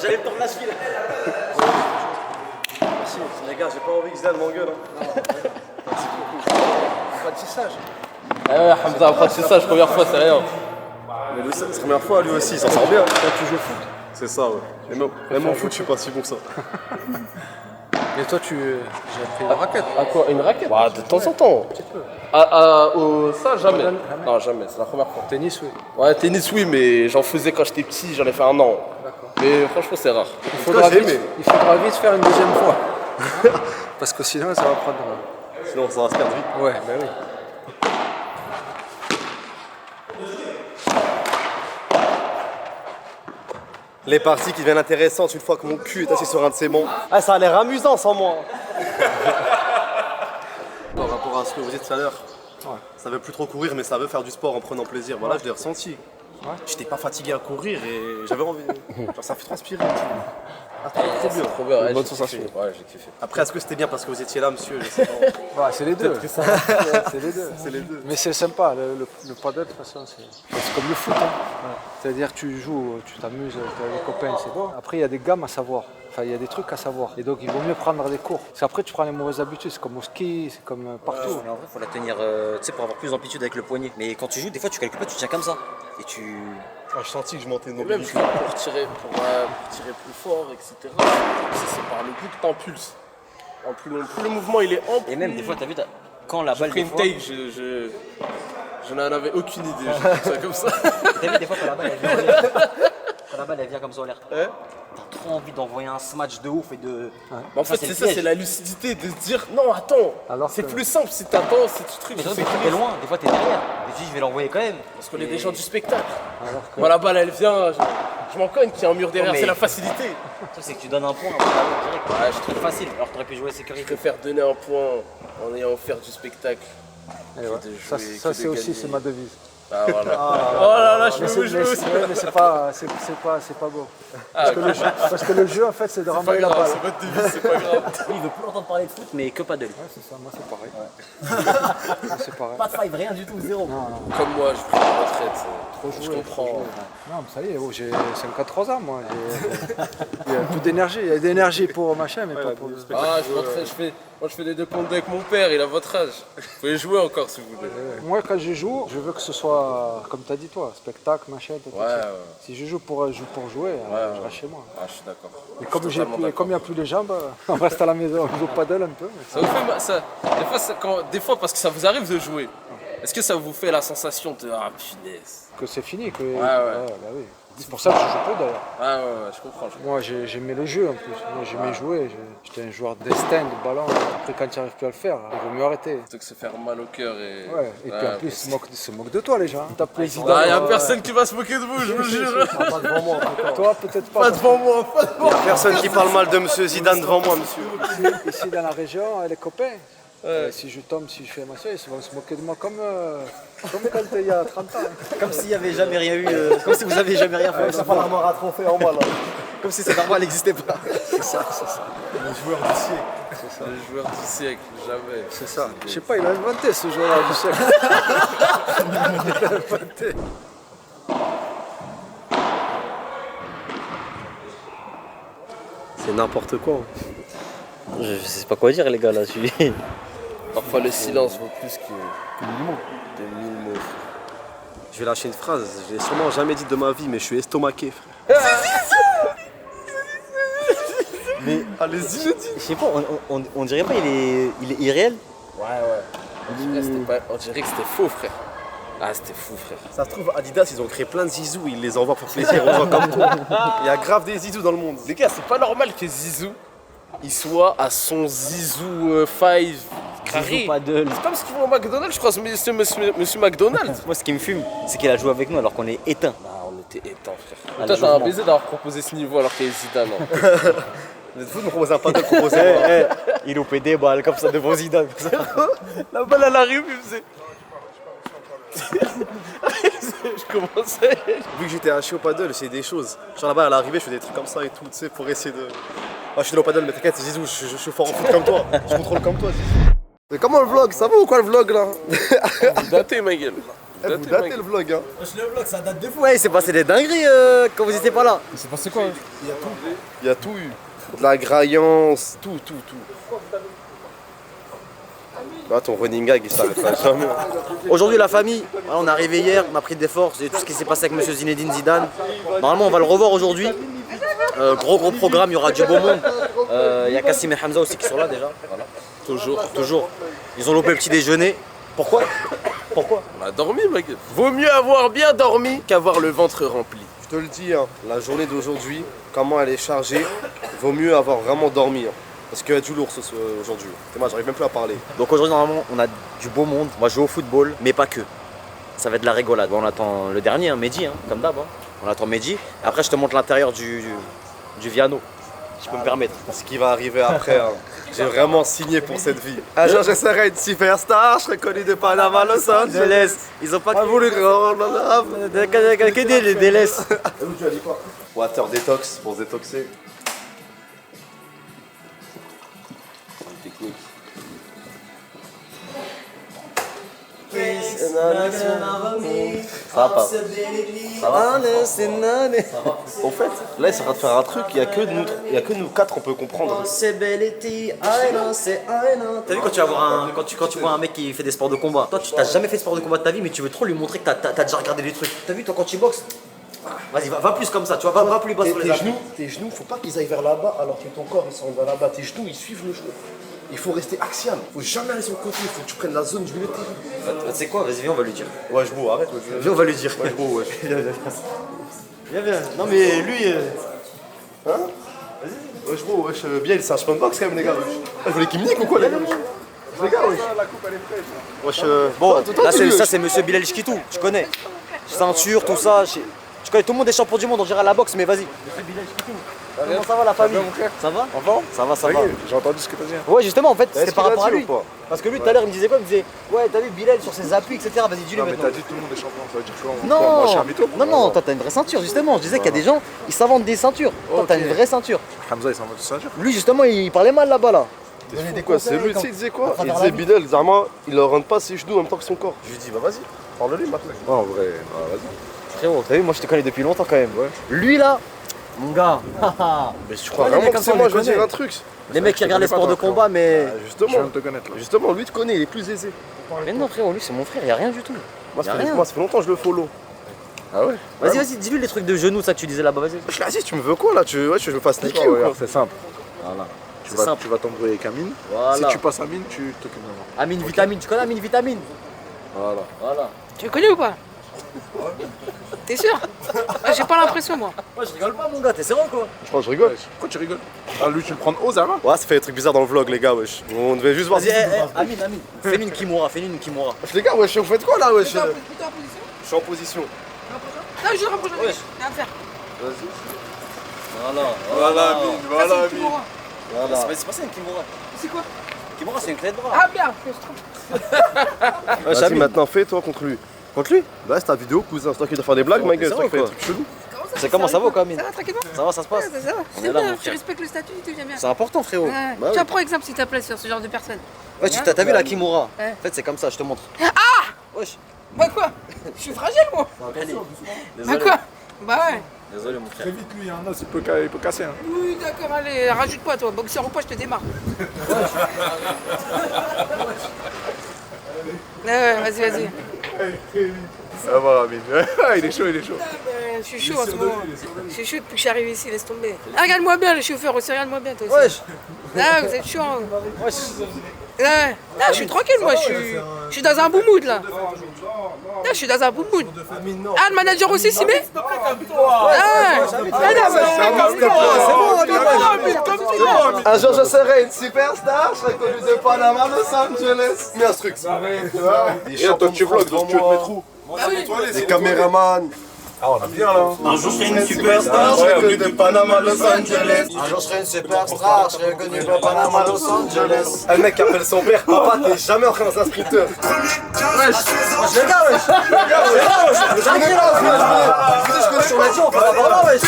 J'allais me tourner la cheville. Merci. Les gars, j'ai pas envie que Zidane m'engueule. Apprentissage. Ah ouais, Hamza, apprentissage, première fois, c'est rien. Mais lui, c'est la première fois, lui aussi, il s'en sort bien. Quand tu joues au foot. C'est ça, ouais. Même en foot, je suis pas si bon que ça. Et toi, j'ai pris une raquette. À quoi? Une raquette? Bah, de temps en temps. Ça, jamais. Non, jamais, c'est la première fois. Tennis, oui. Ouais, tennis, oui, mais j'en faisais quand j'étais petit, j'en ai fait un an. D'accord. Mais franchement, c'est rare. Il faudra j'ai vite, aimé. il faudra vite faire une deuxième fois. Parce que sinon, ça va prendre. Sinon, ça va se perdre vite. Ouais, bah oui. Les parties qui deviennent intéressantes une fois que mon cul est assis sur un de ces bancs. Ah, ça a l'air amusant sans moi. Par rapport à ce que vous dites tout à l'heure, ça veut plus trop courir, mais ça veut faire du sport en prenant plaisir. Voilà, je l'ai ressenti. J'étais pas fatigué à courir et j'avais envie. Genre, ça fait transpirer. Ah, trop bien. Trop bien, Une bonne sensation. Ouais, j'ai kiffé. Après, est-ce que c'était bien parce que vous étiez là, monsieur? Je sais pas. Ouais, c'est les deux. C'est les deux. C'est les deux. Mais c'est sympa, le paddle de toute façon, c'est comme le foot. Hein. C'est-à-dire tu joues, tu t'amuses avec les copains, c'est bon. Après, il y a des gammes à savoir. Enfin, il y a des trucs à savoir. Et donc, il vaut mieux prendre des cours. Parce qu'après, tu prends les mauvaises habitudes. C'est comme au ski, c'est comme partout. Mais en vrai, faut la tenir, tu sais, pour avoir plus d'amplitude avec le poignet. Mais quand tu joues, des fois, tu calcules pas, tu tiens comme ça. Et tu. Ah, je sentis que je montais une Même mobilité. pour tirer plus fort, etc. C'est par le coup que t'empulses. En plus le mouvement il est ample. Et même, des fois, t'as vu, quand la J'ai balle. pris Des une fois, take, je n'en avais aucune idée. J'ai fait ça comme ça. T'as vu, des fois, quand la balle, elle vient en l'air. Quand la balle, elle vient comme ça en l'air. Ouais. T'as trop envie d'envoyer un smash de ouf et de. En fait, c'est ça, c'est la lucidité de se dire non, attends, Alors c'est que- plus simple si t'attends, si tu trucs. Mais tu des fais fois, t'es loin, des fois, t'es derrière. Mais tu dis, je vais l'envoyer quand même. Parce qu'on est des gens du spectacle. Alors que- Moi, la balle, elle vient, je m'en cogne qu'il y a un mur derrière, Non, mais- c'est la facilité. Le truc, c'est que tu donnes un point, après, la balle, direct. Ouais, je C'est facile, alors t'aurais pu jouer Je sécurité. préfère donner un point en ayant offert du spectacle. Et ouais. de Ça, jouer, ça, que c'est de aussi gagner. c'est ma devise. Ah voilà. Oh là là, je Mais me c'est joue. mais c'est pas beau. Ah, Parce que le jeu, en fait, c'est de pas ramener la grave, balle. c'est votre devise, c'est pas grave. Lui, il veut plus entendre parler de foot, mais que paddle. Ouais, c'est ça, moi c'est pareil. Moi, c'est pareil. Pas de five, rien du tout, zéro. Comme moi, je prends la retraite. Je comprends. Non, mais ça y est, oh, j'ai 53 ans, moi. Il y a plus d'énergie. Il y a d'énergie pour machin, mais pas pour le spectacle. Ah, moi je fais des deux comptes avec mon père, il a votre âge. Vous pouvez jouer encore si vous voulez. Moi, quand je joue, je veux que ce soit, comme tu as dit toi, spectacle, machin, tout Ouais, ça. ouais. Si je joue pour jouer, je reste chez moi. Ah, je suis d'accord. Et comme Je suis totalement d'accord. il n'y a plus les jambes, on reste à la maison, on joue au paddle un peu. Mais Ça vous fait ça, des fois parce que ça vous arrive de jouer. Est-ce que ça vous fait la sensation de ah punaise. que c'est fini. Que, ouais. bah oui. C'est pour ça que je joue peu d'ailleurs. Ah ouais, je comprends. Moi j'aimais le jeu en plus. Moi j'aimais jouer. J'étais un joueur destin, de ballon. Après quand tu n'arrives plus à le faire, il vaut mieux arrêter. Plutôt que se faire mal au cœur et. Ouais. Et puis en plus, ils se moquent de toi les gens. T'as plaisir. Ah, y a personne qui va se moquer de vous, je vous jure. Pas devant moi, en tout cas. Toi peut-être pas. Pas devant moi, pas devant moi. Personne qui parle mal de monsieur Zidane devant moi, monsieur. Ici dans la région, les copains. Si je tombe, si je fais ma soeur, ils vont se moquer de moi comme quand il y a 30 ans. Comme s'il n'y avait jamais rien eu, comme si vous avez jamais rien fait. Ça fait la marathon fait en moi, là. Comme si cette armoire n'existait pas. C'est ça, c'est ça. Le joueur du siècle. C'est ça. Le joueur du siècle, jamais. C'est ça. Je sais pas, il a inventé ce joueur du siècle. Il a inventé. C'est n'importe quoi. Je sais pas quoi dire, les gars, là. Je suis. Parfois le silence vaut plus que des mille mots. Je vais lâcher une phrase, je l'ai sûrement jamais dit de ma vie, mais je suis estomaqué, frère. Mais. Allez-y, je dis. Je sais pas, on dirait pas, il est irréel. Ouais. On dirait que c'était faux, frère. Ah, c'était fou, frère. Ça se trouve, Adidas, ils ont créé plein de zizous, ils les envoient pour plaisir aux gens comme toi. Il y a grave des zizous dans le monde. Les gars, c'est pas normal que Zizou, il soit à son Zizou 5 carré. Paddle. C'est comme ce qu'ils vont au McDonald's, je crois, ce monsieur McDonald's. Moi, ce qui me fume, c'est qu'il a joué avec nous alors qu'on est éteint. Ah, on était éteints, frère. Ah, Toi, le t'as un jugement. baiser d'avoir proposé ce niveau alors qu'il y a Zidane. hein. Vous êtes fous de me proposer un paddle, proposez-moi. Il loupait des balles comme ça devant Zidane. La balle, elle arrive, il faisait. Je commençais. Vu que j'étais haché au paddle, c'est des choses. Genre là-bas, à l'arrivée, je fais des trucs comme ça et tout, tu sais, pour essayer de. Ah, je suis dans le paddle, mais t'inquiète, c'est Zizou, je suis fort en foot comme toi. Je contrôle comme toi, Zizou. Mais comment le vlog? Ça va ou quoi le vlog là? Vous datez, ma gueule. Vous datez le vlog, hein. Le vlog, ça date de fou. Ouais, il s'est passé des dingueries quand vous étiez pas là. Il s'est passé quoi? Il y a tout eu. De la graillance, tout. Là, ton running gag, il s'arrête pas jamais. Aujourd'hui, la famille, voilà, on est arrivé hier, on a pris des forces et tout ce qui s'est passé avec monsieur Zinedine Zidane. Normalement, on va le revoir aujourd'hui. Gros programme, il y aura du beau monde. Il y a Kassim et Hamza aussi qui sont là déjà. Voilà. Toujours. Ils ont loupé le petit déjeuner. Pourquoi On a dormi, ma gueule. Vaut mieux avoir bien dormi qu'avoir le ventre rempli. Je te le dis, hein, la journée d'aujourd'hui, comment elle est chargée, vaut mieux avoir vraiment dormi. Hein. Parce qu'il y a du lourd aujourd'hui. Et moi, j'arrive même plus à parler. Donc aujourd'hui, normalement, on a du beau monde. On va jouer au football, mais pas que. Ça va être de la rigolade. Bon, on attend le dernier, hein, Mehdi, hein, comme d'hab. Hein. On attend Mehdi. Après, je te montre l'intérieur du Viano, si je peux me permettre. Ce qui va arriver après, hein. J'ai vraiment signé pour cette vie. Un jour, je serai une superstar, je serai connu de Panama, Los Angeles. Ils ont pas voulu grand love. que des délaisses. Water detox pour se détoxer. Technique. Ça va pas. Ça va. Au fait, là il sera de faire un truc, il y a que nous quatre on peut comprendre. T'as vu quand tu vas voir quand tu vois un mec qui fait des sports de combat, toi tu t'as jamais fait de sport de combat de ta vie mais tu veux trop lui montrer que t'as déjà regardé des trucs. T'as vu toi quand tu boxes, vas-y va plus comme ça, tu vois, va plus bas sur les appuis. Tes genoux, faut pas qu'ils aillent vers là-bas alors que ton corps il s'en va là-bas. Tes genoux ils suivent le genou. Il faut rester axial, faut jamais aller sur le côté, il faut que tu prennes la zone du milieu de terrain. Tu sais quoi, vas-y viens on va lui dire. Ouais je arrête. Viens on va lui dire. Ouais je ouais. Viens. Non mais lui... Hein? Wesh bro, bien c'est un chemin de boxe quand même les gars. Vous voulez qu'il me nique ou quoi les gars? Les gars wesh. La coupe elle est fraîche. Bon, là ça c'est monsieur Bilal Chiquitou, tu connais. Ceinture, tout ça, tu connais tout le monde est champion du monde, on dirait à la boxe, mais vas-y. Monsieur Bilal Chiquitou. Comment ça va la famille? Ça va? Ça va. J'ai entendu ce que t'as dit. Ouais justement en fait c'est par rapport à lui. Parce que lui tout à l'heure il me disait quoi? Il me disait ouais t'as vu Bilal sur ses appuis etc. Vas-y dis-lui Non mais maintenant. t'as dit tout le monde est champion, ça veut dire quoi? Moi je suis un mytho. Non, toi t'as une vraie ceinture justement. Je disais qu'il y a des gens ils s'inventent des ceintures. Toi t'as une vraie ceinture. Hamza il s'en va de ceinture. Lui justement il parlait mal là-bas là. C'est quoi? C'est lui, tu sais, il disait quoi? Il disait Bilal, Zama, il leur rentre pas ses genoux en même temps que son corps. Je lui dis, bah vas-y, parle-lui maintenant. Ouais, en vrai, vas-y. Frérot, t'as vu, moi je te connais depuis longtemps quand même. Ouais. Lui là, mon gars, mais tu crois vraiment que c'est moi, je veux dire un truc. Les mecs qui regardent les sports de combat, mais. Justement, je viens de te connaître là. Justement, lui te connaît, il est plus aisé. Mais non, frérot, lui c'est mon frère, y'a rien du tout. Moi, ça fait longtemps que je le follow. Ah ouais? Vas-y, dis-lui les trucs de genoux, ça que tu disais là-bas, vas-y. Vas-y, tu me veux quoi là? Tu veux que je me fasse niquer ou quoi? C'est simple. Voilà. Tu vas t'embrouiller avec Amine. Voilà. Si tu passes Amine, tu t'occupes de moi. Amine Vitamine, tu connais Amine Vitamine? Voilà. Tu le connais ou pas? T'es sûr? J'ai pas l'impression moi. Moi je rigole pas mon gars, t'es sérieux quoi? Je crois que je rigole. Pourquoi tu rigoles? Ah lui tu le prends haut Zama? Ouais, ça fait des trucs bizarres dans le vlog les gars, wesh. On devait juste voir. Vas-y, Amine, fais-nous une Kimura. Wesh les gars, wesh, vous faites quoi là, wesh? Plutôt en position? Je suis en position. Non, je rapproche. Rien à faire. Voilà, Amine. Voilà. C'est pas ça une Kimura. C'est quoi? Kimura c'est une clé de bras. Ah merde, je trompe. Vas-y, maintenant fais-toi contre lui. Contre lui? Bah c'est ta vidéo cousin, c'est toi qui dois faire des blagues ma gueule, c'est toi qui fais des trucs chelous. C'est comment ça va quoi Amine? Ça va tranquillement? Ça va, ça se passe? Ouais, ça va. C'est bien, tu respectes le statut, tu viens bien. C'est important frérot. Ouais. Tiens, prends exemple s'il te plaît sur ce genre de personne. Ouais, t'as vu la Kimura? Ouais. En fait c'est comme ça, je te montre. Ah! Wesh. Bah quoi? Je suis fragile moi. Bah quoi? Bah ouais. Désolé mon frère. Très vite lui, un os il peut casser. Hein. Oui d'accord, allez, rajoute pas toi, boxeur ou pas, je te démarre. Ouais, vas-y. Ça va Amine. Il est chaud. Je suis chaud en ce moment. Je suis chaud depuis que je suis arrivé ici, laisse tomber. Ah, regarde-moi bien le chauffeur aussi, regarde-moi bien toi aussi. Wesh. Ah, vous êtes chaud. Wesh. Ouais. Là, je suis tranquille, moi, je suis dans un bon mood là. Là, je suis dans un bon mood. Ah, le manager aussi s'y met? Un jour je serai une superstar, je serai connu de Panama, Los Angeles. Mets un truc. Et toi tu vlogs, donc tu veux te mettre où? Les caméramans. Ah on a bien là. Un jour je serai une superstar, je serai connu de Panama, Los Angeles. Un jour je serai une superstar, je serai connu de Panama, Los Angeles. Un mec qui appelle son père, papa t'es jamais entré dans un sprinter. Wesh, les gars, wesh. Je connais sur la on peut pas voir là, wesh.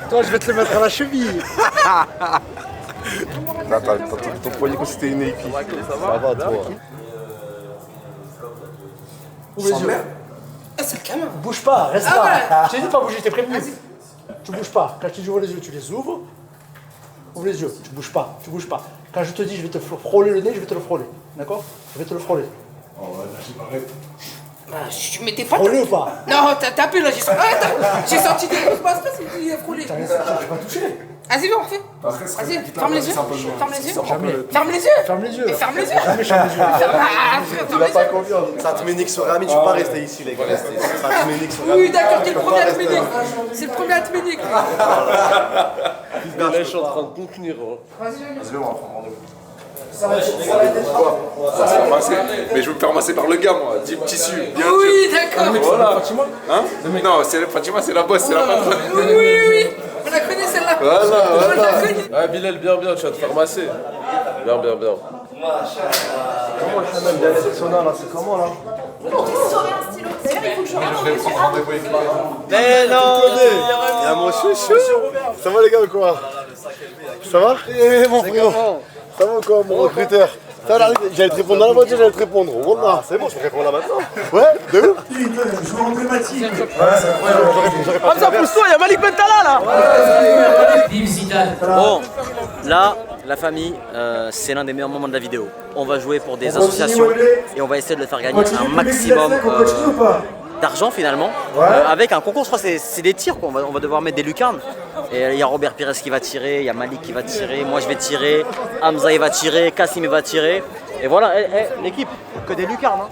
Toi, je vais te le mettre à la cheville. Ton poignet comme si c'était une épi. Ça va toi. Ouvre les yeux. Bouge pas, reste là. Je t'ai dit de pas bouger, t'es prévenu. Tu bouges pas. Quand je te dis ouvre les yeux, tu les ouvres. Ouvre les yeux, tu bouges pas. Quand je te dis je vais te frôler le nez, je vais te le frôler. D'accord? Je vais te le frôler. Oh ouais, là j'ai pas rêvé. Je m'étais pas. Frôler ou pas? Non, t'as tapé là, j'ai senti des grosses basses, il a frôlé. Tu vas toucher. Vas-y, on refait. Vas-y, ferme les yeux. Ferme les yeux. Ferme les yeux. Ferme les yeux. Et ferme les yeux. Jamais ferme les yeux. Tu n'as pas confiance. Saint-Ménic sur Rami, tu peux pas rester ici, les gars. Saint-Ménic sur Rami. Oui, d'accord, t'es le premier à te ménique. C'est le premier à te ménique. Là, je suis en train de contenir. Vas-y, on va prendre rendez-vous. Mais je veux me faire masser par le gars, moi. Deep tissu, bien sûr. Oui, d'accord. Voilà. Hein? Non, Fatima, c'est la bosse, c'est la patronne. Oui. On la connaît celle-là. Voilà. Ah, Bilal, bien, tu vas te faire masser. Bien. Comment le Chanel bien être sona là? C'est comment là? Mais non! Il y a mon chouchou! Ça va les gars ou quoi? Ça va? Eh mon frérot! Ça va ou quoi mon recruteur? Ça va, j'allais te répondre dans la voiture, j'allais te répondre. Voilà, c'est bon, je peux répondre là maintenant. Ouais, de ouf! Joueur emblématique. Ouais, c'est incroyable, j'aurais pas Hamza, pousse-toi, il y a Malik Bentala là! Bon, là, la famille, c'est l'un des meilleurs moments de la vidéo. On va jouer pour des associations et on va essayer de le faire gagner un maximum d'argent finalement. Avec un concours, je crois que c'est des tirs, quoi. On va devoir mettre des lucarnes. Et il y a Robert Pires qui va tirer, il y a Malik qui va tirer, moi je vais tirer, Hamza il va tirer, Kassim il va tirer. Et voilà, l'équipe, que des lucarnes. Hein.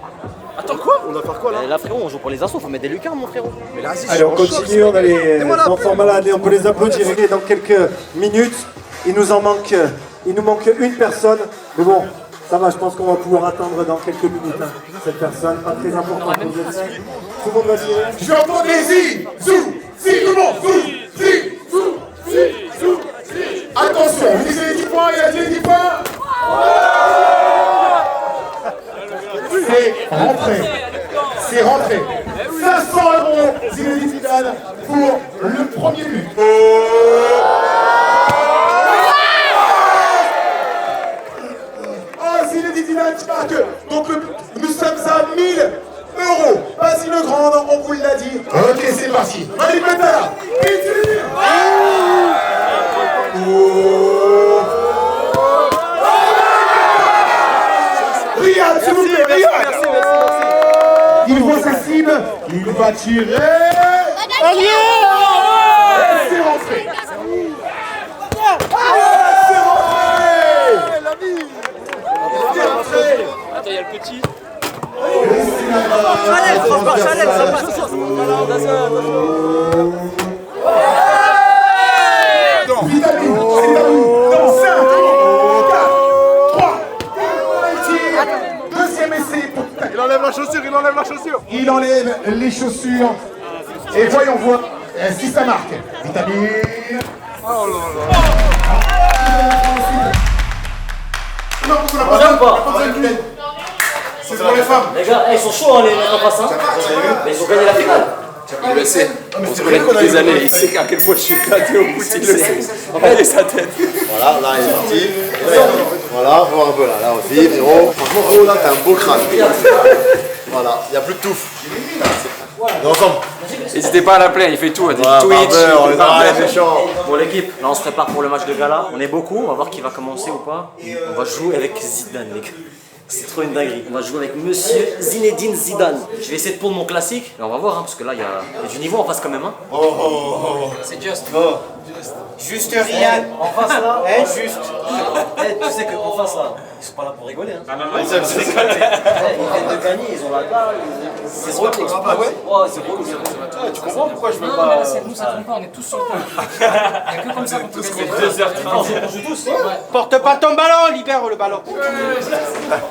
Attends quoi? On doit faire quoi là? Là frérot, on joue pour les assos, faut mettre des lucarnes mon frérot. Mais là, Allez, on continue, on a les enfants malades et on peut les applaudir dans quelques minutes. Il nous manque une personne, mais bon, ça va, je pense qu'on va pouvoir attendre dans quelques minutes cette personne, pas très importante pour vous. Tout le monde va tirer. Je vais entendre les si, tout le monde, Attention, vous disiez les 10 points, il a dit les 10 points. C'est rentré. 500 € Zinedine Zidane pour le premier but. Zinedine Zidane qui marque. Donc nous sommes à 1000 €. Vas-y le grand, on vous l'a dit. Ok, c'est parti. Malik Bentala. Riyad, s'il vous plaît, Riyad. Il voit sa cible, il va tirer. C'est rentré. Attends, il y a le petit. Vitamine, c'est à vous. Dans 5, 4, 3. Deuxième essai pour Vitamine. Il enlève la chaussure. Il enlève les chaussures. Et voyons voir si ça marque. Vitamine. Non, on n'a pas c'est pour les femmes. Les gars, ils sont chauds hein, les mecs en face, hein. Mais ils ont gagné la finale. Il le sait, on se connaît depuis des années, il sait qu'à quel point je suis éclaté au foot, il le sait. Regardez sa tête. Voilà, là il est parti. Voilà, faut voir un peu là aussi, frérot. Franchement, frérot, là t'as un beau crâne. Voilà, il n'y a plus de touffe. On est ensemble. N'hésitez pas à l'appeler, il fait tout, Twitch, on est arrête, méchant. Bon l'équipe, là on se prépare pour le match de gala. On est beaucoup, on va voir qui va commencer ou pas. On va jouer avec Zidane les gars. C'est trop une dinguerie. On va jouer avec monsieur Zinedine Zidane. Je vais essayer de pondre mon classique. Et on va voir, hein, parce que là, il y a du niveau en face quand même. Hein. C'est juste. Juste Riyad. En face là, juste. Tu sais qu'en face là, ils sont pas là pour rigoler. Hein. Ils viennent de gagner, ils ont la dalle. C'est relou. Ouais, c'est relou. Tu comprends pourquoi je veux pas. C'est nous, ça tombe pas, on est tous sur le point. Il n'y a que comme ça qu'on peut gagner. On joue tous. Porte pas ton ballon, libère le ballon.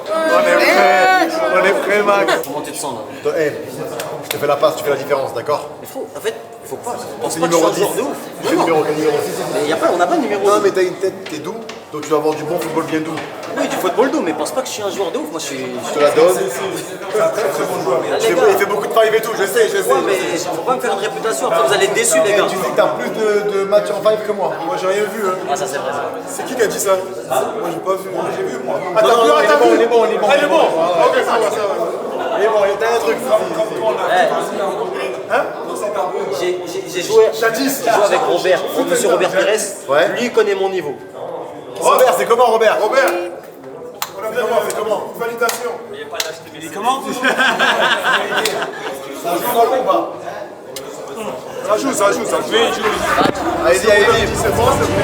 On est prêts, Max. Comment tu te sens là? Je te fais la passe, tu fais la différence, d'accord? En fait, faut pas. C'est numéro 10. Quel numéro 6? Mais on n'a pas de numéro 10. Non, mais t'as une tête, t'es doux, donc tu vas avoir du bon football bien doux. Oui, du football doux, mais pense pas que je suis un joueur de ouf. Moi, je suis. Je te la donne. C'est un très bon joueur. Il fait beaucoup de five et tout, je sais. Ouais, mais faut pas me faire une réputation, après vous allez être déçus, les gars. Tu dis que t'as plus de matchs en five que moi. Moi, j'ai rien vu. Ah, ça, c'est vrai. C'est qui a dit ça? Moi, j'ai pas vu. J'ai vu, moi. Attends, il est bon. il est bon. Ok, ça va. Il est bon, il y a un truc. J'ai joué avec Robert, monsieur Robert Pires. Ouais. Lui connaît mon niveau. Robert, c'est comment, Robert? C'est comment? Validation. Il est comment? Ça joue. Allez-y, allez-y. C'est bon, c'est bon.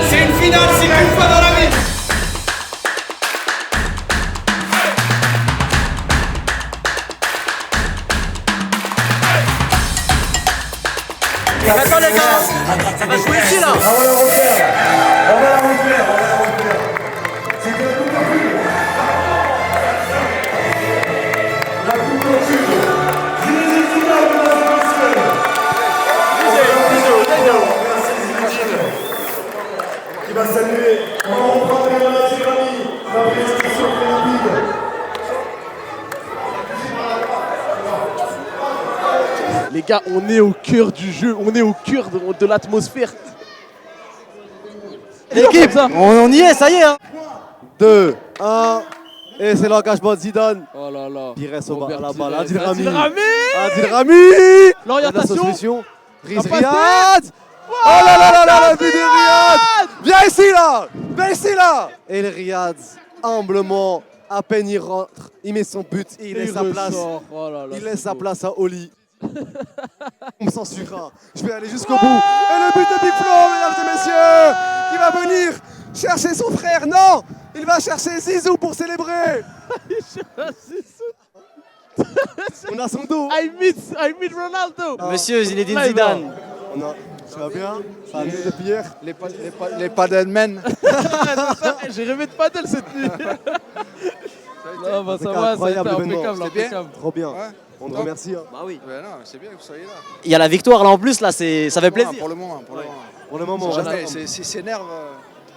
C'est une finale, c'est une fois dans la vie. Et maintenant les gars, ça va jouer ici là. On va la refaire. On va la refaire. C'était la coupe de cul. La coupe de cul. Qui va saluer. On prend les mains à ses amis. La présentation très rapide. Les gars, on est au cœur du jeu, on est au cœur de l'atmosphère. L'équipe, on y est, ça y est. 2, 1, et c'est l'engagement de Zidane. Oh là là. Pires au Robert la balle. Pires. Adil Rami. Adil Rami. L'orientation. La solution. Riz La passe Riyad. Oh là là là là, le but de Riyad. Viens ici là. Viens ici là. Et le Riyad, humblement, à peine il rentre, il met son but et il laisse sa place. Oh là là, Il laisse sa place à Oli. On me censurera. Je vais aller jusqu'au bout. Et le but de Big Flo, mesdames et messieurs, qui va venir chercher son frère. Non, il va chercher Zizou pour célébrer. On a son dos. I meet Ronaldo. Monsieur Zinedine Zidane. Ça va bien? Ça va mieux depuis hier? Les padelmen. J'ai rêvé de padel cette nuit. Non, bah ça va, ça a été impeccable. Trop bien. On te remercie. Bah oui. Ben non, c'est bien que vous soyez là. Il y a la victoire là en plus, là, ça fait plaisir. Pour le moment. Pour le moment. S'ils s'énervent,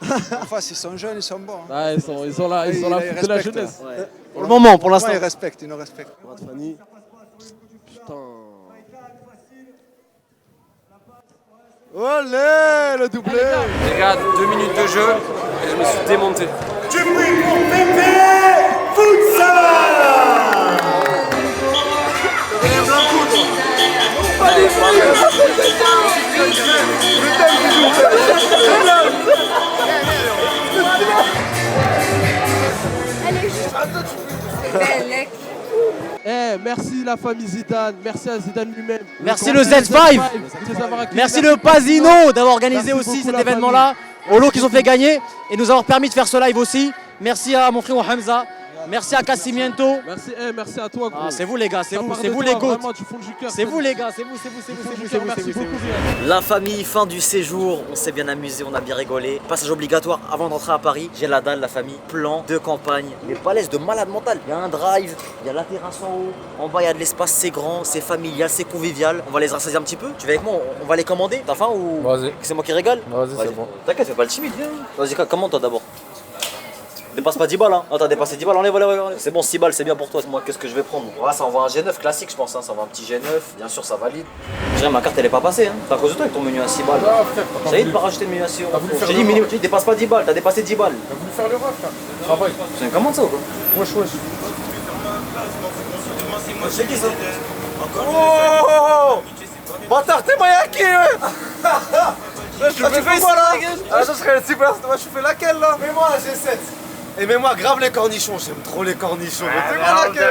en face, ils sont jeunes, ils sont bons. Ah, ils sont là pour la jeunesse. Ouais. Pour le moment, pour l'instant. Ils respectent, ils nous respectent. Fanny. Putain. Olé, le doublé. Les gars, 2 minutes de jeu et je me suis démonté. Du bruit pour Pépé Futsal. Merci la famille Zidane, merci à Zidane lui-même. Merci le Z5. Merci le Pasino d'avoir organisé aussi cet événement-là. Olo qui ont fait gagner et nous avoir permis de faire ce live aussi. Merci à mon frère Hamza. Merci à Cassimiento. Merci à toi. Ah, c'est vous les gars, c'est vous les goats. C'est vous les gars, c'est vous. La famille, fin du séjour, on s'est bien amusé, on a bien rigolé. Passage obligatoire avant d'entrer à Paris. J'ai la dalle, la famille, plan de campagne, mais palais de malade mental. Il y a un drive, il y a la terrasse en haut. En bas, il y a de l'espace, c'est grand, c'est familial, c'est convivial. On va les rassasier un petit peu. Tu vas avec moi, on va les commander. T'as faim ou Vas-y. c'est moi qui régale? Vas-y, c'est bon. T'inquiète, fais pas le timide, viens. Vas-y, commande toi d'abord. Dépasse pas 10 balles, hein. Non, t'as dépassé 10 balles, enlève. C'est bon, 6 balles, c'est bien pour toi. Moi, qu'est-ce que je vais prendre? Ouais, ça envoie un G9 classique, je pense. Hein. Ça envoie un petit G9, bien sûr, ça valide. Je dirais, ma carte, elle est pas passée. Hein. C'est à cause de toi avec ton menu à 6 balles. Ça y est de pas rajouter le menu à 6 euros. J'ai dit, minimum, tu dépasses pas 10 balles, t'as dépassé 10 balles. T'as voulu faire le ref, frère. Travail. C'est une commande, ça ou quoi? Wesh. C'est qui ça? Oh! Bâtard, t'es Mayaki, ouais! Tu fais quoi là? Ah, ça serait le super. Moi, je fais laquelle là? Mets-moi la G7. Et mets-moi grave les cornichons, j'aime trop les cornichons. Mais fais-moi laquelle?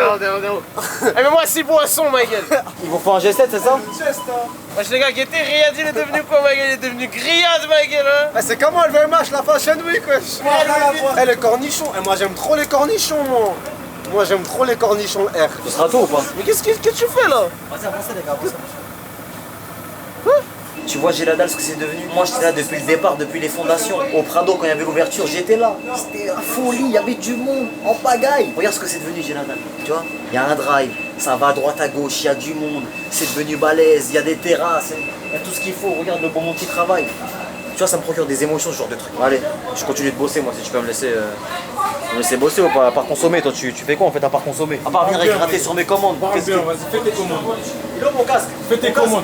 Eh mais moi 6 poissons ma gueule. Ils vont faire un G7, c'est ça? Wesh les gars, qui était Riyad, il est devenu quoi ma gueule? Il est devenu grillade ma gueule hein. Ah, c'est comment le VMH, la Fashion Week wesh? Eh les cornichons, et moi j'aime trop les cornichons moi. Moi j'aime trop les cornichons R. Ce sera tôt ou pas? Mais qu'est-ce que tu fais là? Vas-y, avancez les gars, avancez. Tu vois Géladal, ce que c'est devenu. Moi j'étais là depuis le départ, depuis les fondations. Au Prado quand il y avait l'ouverture, j'étais là. C'était la folie, il y avait du monde en pagaille. Regarde ce que c'est devenu Géladal. Tu vois, il y a un drive, ça va à droite à gauche, il y a du monde, c'est devenu balèze, il y a des terrasses, il y a tout ce qu'il faut. Regarde le bon monde qui travaille. Tu vois, ça me procure des émotions, ce genre de truc. Allez, je continue de bosser moi si tu peux me laisser bosser ou pas. À part consommer, toi tu fais quoi en fait à part consommer? À part venir et gratter sur mes commandes. Vas-y, fais tes commandes. Il est où mon casque? Fais tes commandes.